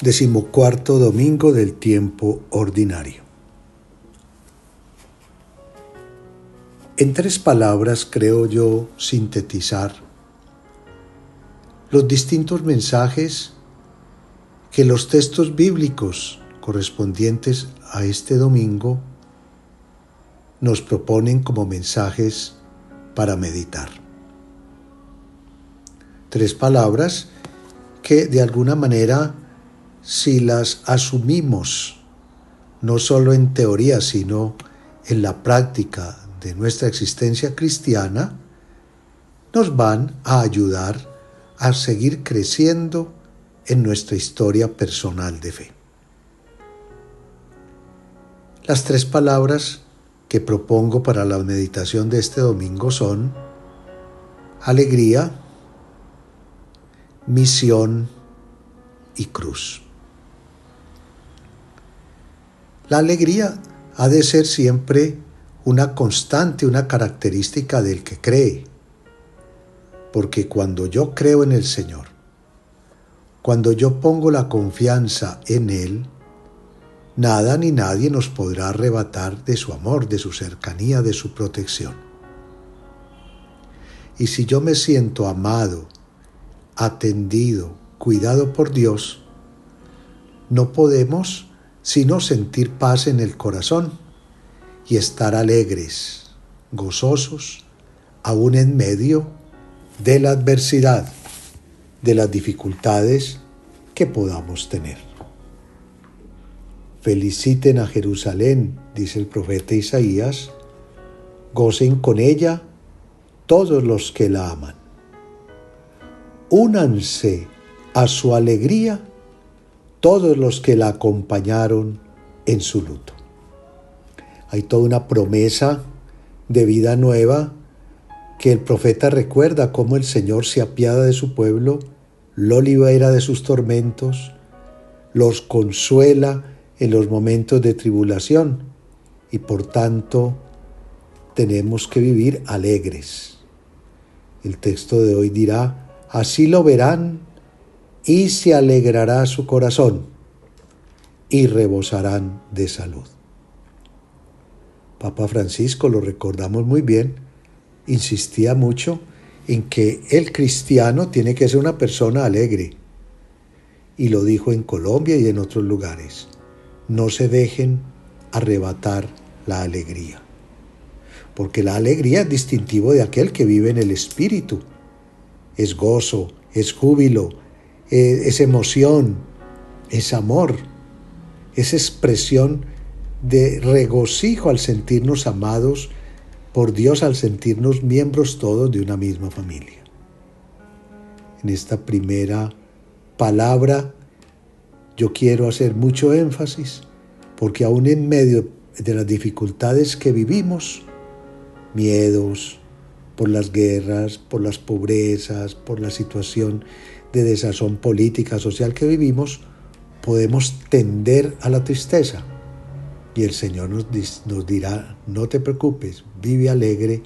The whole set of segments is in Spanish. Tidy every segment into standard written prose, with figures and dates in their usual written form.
Decimocuarto domingo del tiempo ordinario. En 3 palabras creo yo sintetizar los distintos mensajes que los textos bíblicos correspondientes a este domingo nos proponen como mensajes para meditar. 3 palabras que de alguna manera, si las asumimos no solo en teoría, sino en la práctica de nuestra existencia cristiana, nos van a ayudar a seguir creciendo en nuestra historia personal de fe. Las 3 palabras que propongo para la meditación de este domingo son alegría, misión y cruz. La alegría ha de ser siempre una constante, una característica del que cree. Porque cuando yo creo en el Señor, cuando yo pongo la confianza en Él, nada ni nadie nos podrá arrebatar de su amor, de su cercanía, de su protección. Y si yo me siento amado, atendido, cuidado por Dios, no podemos sino sentir paz en el corazón y estar alegres, gozosos, aún en medio de la adversidad, de las dificultades que podamos tener. Feliciten a Jerusalén, dice el profeta Isaías, gocen con ella todos los que la aman. Únanse a su alegría todos los que la acompañaron en su luto. Hay toda una promesa de vida nueva que el profeta recuerda cómo el Señor se apiada de su pueblo, lo libera de sus tormentos, los consuela en los momentos de tribulación y por tanto tenemos que vivir alegres. El texto de hoy dirá, así lo verán y se alegrará su corazón y rebosarán de salud. Papa Francisco, lo recordamos muy bien, insistía mucho en que el cristiano tiene que ser una persona alegre. Y lo dijo en Colombia y en otros lugares. No se dejen arrebatar la alegría. Porque la alegría es distintivo de aquel que vive en el Espíritu. Es gozo, es júbilo, es emoción, es amor, es expresión de regocijo al sentirnos amados por Dios, al sentirnos miembros todos de una misma familia. En esta primera palabra yo quiero hacer mucho énfasis porque aún en medio de las dificultades que vivimos, miedos por las guerras, por las pobrezas, por la situación de desazón política, social que vivimos, podemos tender a la tristeza. Y el Señor nos dirá, no te preocupes, vive alegre,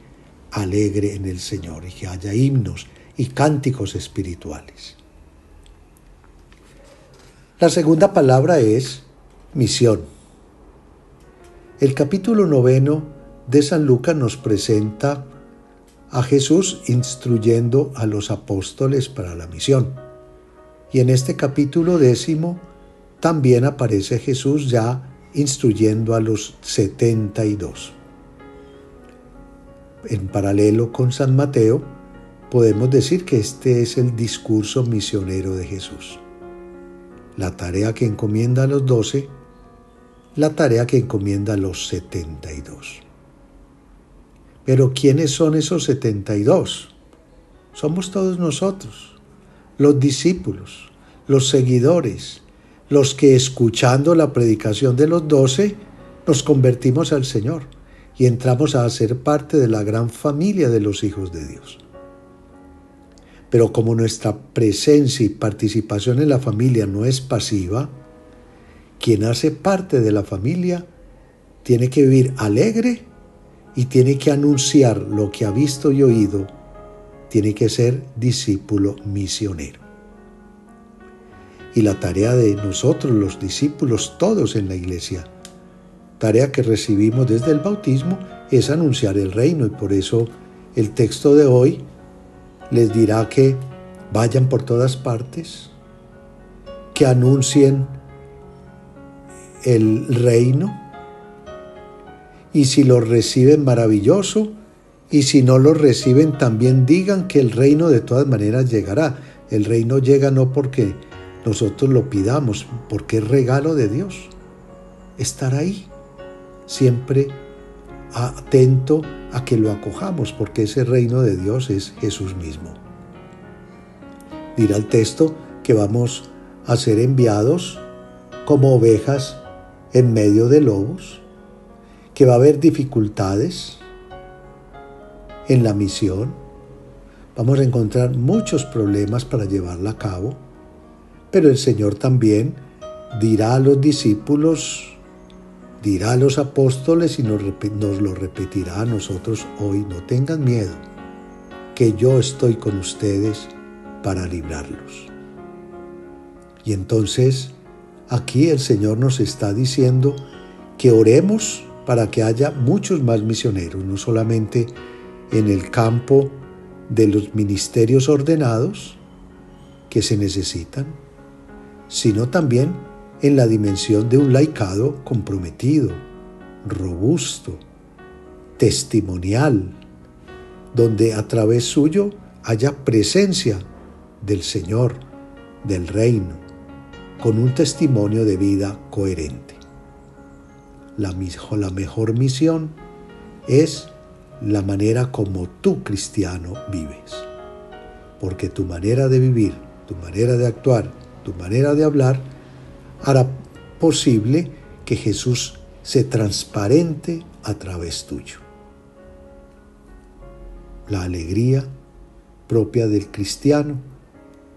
alegre en el Señor, y que haya himnos y cánticos espirituales. La segunda palabra es misión. El capítulo 9 de San Lucas nos presenta a Jesús instruyendo a los apóstoles para la misión. Y en este capítulo 10 también aparece Jesús ya instruyendo a los 72. En paralelo con San Mateo, podemos decir que este es el discurso misionero de Jesús. La tarea que encomienda a los 12, la tarea que encomienda a los 72. Pero ¿quiénes son esos 72? Somos todos nosotros, los discípulos, los seguidores, los que escuchando la predicación de los 12 nos convertimos al Señor y entramos a ser parte de la gran familia de los hijos de Dios. Pero como nuestra presencia y participación en la familia no es pasiva, quien hace parte de la familia tiene que vivir alegre y tiene que anunciar lo que ha visto y oído, tiene que ser discípulo misionero. Y la tarea de nosotros, los discípulos, todos en la iglesia, tarea que recibimos desde el bautismo, es anunciar el reino. Y por eso el texto de hoy les dirá que vayan por todas partes, que anuncien el reino, y si lo reciben, maravilloso, y si no lo reciben, también digan que el reino de todas maneras llegará. El reino llega no porque nosotros lo pidamos, porque es regalo de Dios. Estar ahí, siempre atento a que lo acojamos, porque ese reino de Dios es Jesús mismo. Dirá el texto que vamos a ser enviados como ovejas en medio de lobos, que va a haber dificultades en la misión. Vamos a encontrar muchos problemas para llevarla a cabo, pero el Señor también dirá a los discípulos, dirá a los apóstoles y nos lo repetirá a nosotros hoy: no tengan miedo, que yo estoy con ustedes para librarlos. Y entonces aquí el Señor nos está diciendo que oremos para que haya muchos más misioneros, no solamente en el campo de los ministerios ordenados que se necesitan, sino también en la dimensión de un laicado comprometido, robusto, testimonial, donde a través suyo haya presencia del Señor, del reino, con un testimonio de vida coherente. La mejor misión es la manera como tú, cristiano, vives. Porque tu manera de vivir, tu manera de actuar, tu manera de hablar, hará posible que Jesús se transparente a través tuyo. La alegría propia del cristiano,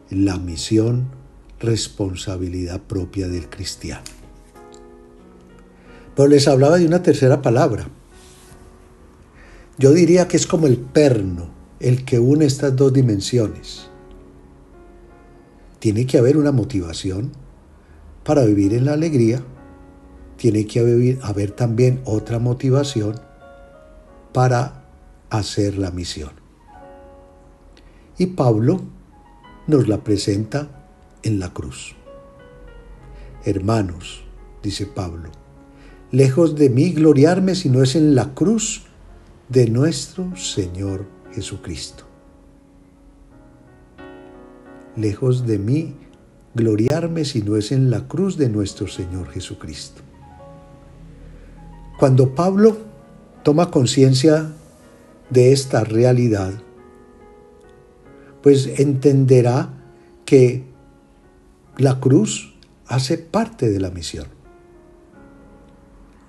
la misión, responsabilidad propia del cristiano. Pero les hablaba de una tercera palabra. Yo diría que es como el perno, el que une estas dos dimensiones. Tiene que haber una motivación para vivir en la alegría. Tiene que haber también otra motivación para hacer la misión. Y Pablo nos la presenta en la cruz. Hermanos, dice Pablo, lejos de mí gloriarme si no es en la cruz de nuestro Señor Jesucristo. Lejos de mí gloriarme si no es en la cruz de nuestro Señor Jesucristo. Cuando Pablo toma conciencia de esta realidad, pues entenderá que la cruz hace parte de la misión.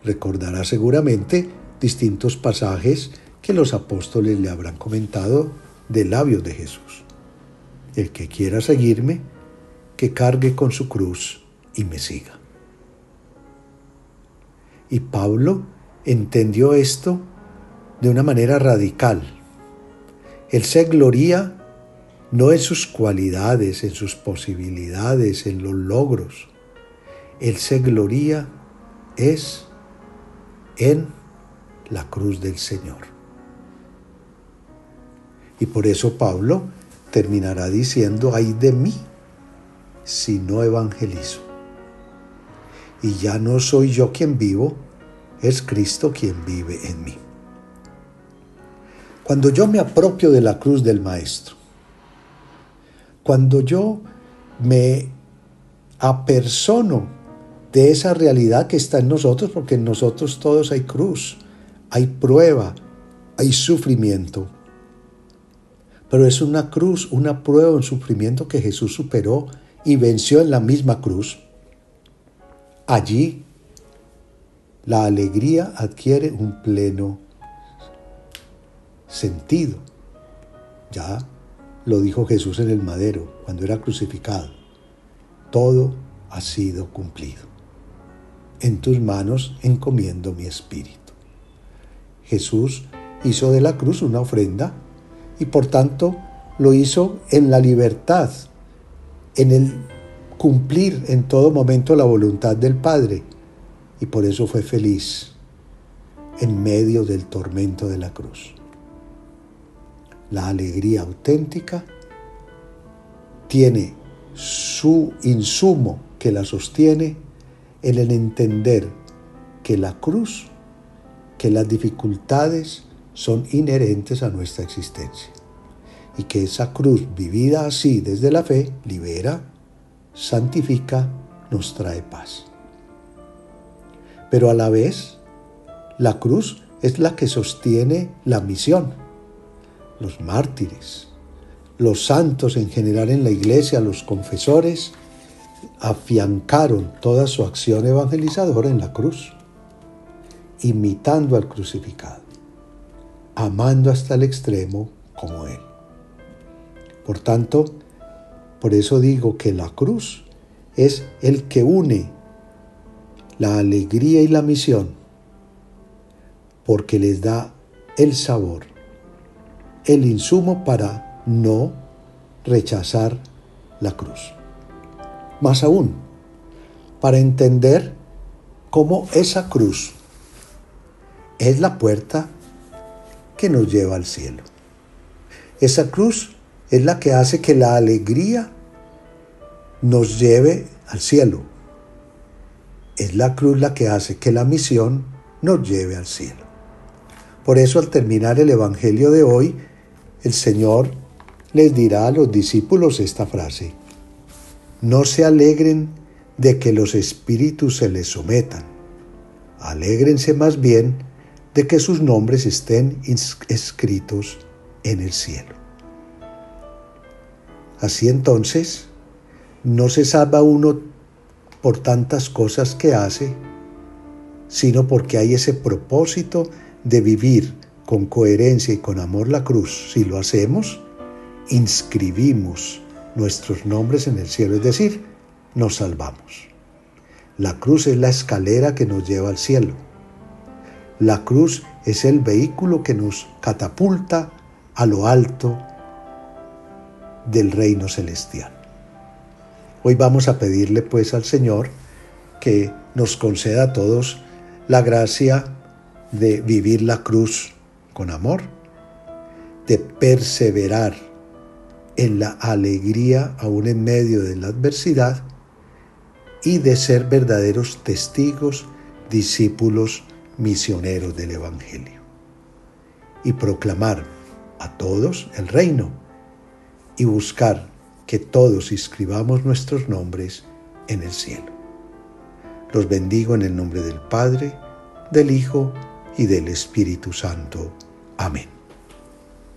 Recordará seguramente distintos pasajes que los apóstoles le habrán comentado de labios de Jesús. El que quiera seguirme, que cargue con su cruz y me siga. Y Pablo entendió esto de una manera radical. Él se gloría no en sus cualidades, en sus posibilidades, en los logros. Él se gloría es en la cruz del Señor. Y por eso Pablo terminará diciendo: ay de mí si no evangelizo. Y ya no soy yo quien vivo, es Cristo quien vive en mí. Cuando yo me apropio de la cruz del Maestro, cuando yo me apersono de esa realidad que está en nosotros, porque en nosotros todos hay cruz, hay prueba, hay sufrimiento. Pero es una cruz, una prueba, un sufrimiento que Jesús superó y venció en la misma cruz. Allí la alegría adquiere un pleno sentido. Ya lo dijo Jesús en el madero, cuando era crucificado. Todo ha sido cumplido. En tus manos encomiendo mi espíritu. Jesús hizo de la cruz una ofrenda y por tanto lo hizo en la libertad, en el cumplir en todo momento la voluntad del Padre, y por eso fue feliz en medio del tormento de la cruz. La alegría auténtica tiene su insumo que la sostiene en el entender que la cruz, que las dificultades son inherentes a nuestra existencia y que esa cruz vivida así desde la fe libera, santifica, nos trae paz. Pero a la vez, la cruz es la que sostiene la misión. Los mártires, los santos en general en la iglesia, los confesores, afiancaron toda su acción evangelizadora en la cruz, imitando al crucificado, amando hasta el extremo como Él. Por tanto, por eso digo que la cruz es el que une la alegría y la misión, porque les da el sabor, el insumo para no rechazar la cruz. Más aún, para entender cómo esa cruz es la puerta que nos lleva al cielo. Esa cruz es la que hace que la alegría nos lleve al cielo. Es la cruz la que hace que la misión nos lleve al cielo. Por eso, al terminar el Evangelio de hoy, el Señor les dirá a los discípulos esta frase: no se alegren de que los espíritus se les sometan. Alégrense más bien de que sus nombres estén escritos en el cielo. Así entonces, no se salva uno por tantas cosas que hace, sino porque hay ese propósito de vivir con coherencia y con amor la cruz. Si lo hacemos, inscribimos nuestros nombres en el cielo, es decir, nos salvamos. La cruz es la escalera que nos lleva al cielo. La cruz es el vehículo que nos catapulta a lo alto del reino celestial. Hoy vamos a pedirle pues al Señor que nos conceda a todos la gracia de vivir la cruz con amor, de perseverar en la alegría aún en medio de la adversidad y de ser verdaderos testigos, discípulos, misioneros del Evangelio y proclamar a todos el reino y buscar que todos inscribamos nuestros nombres en el cielo. Los bendigo en el nombre del Padre, del Hijo y del Espíritu Santo. Amén.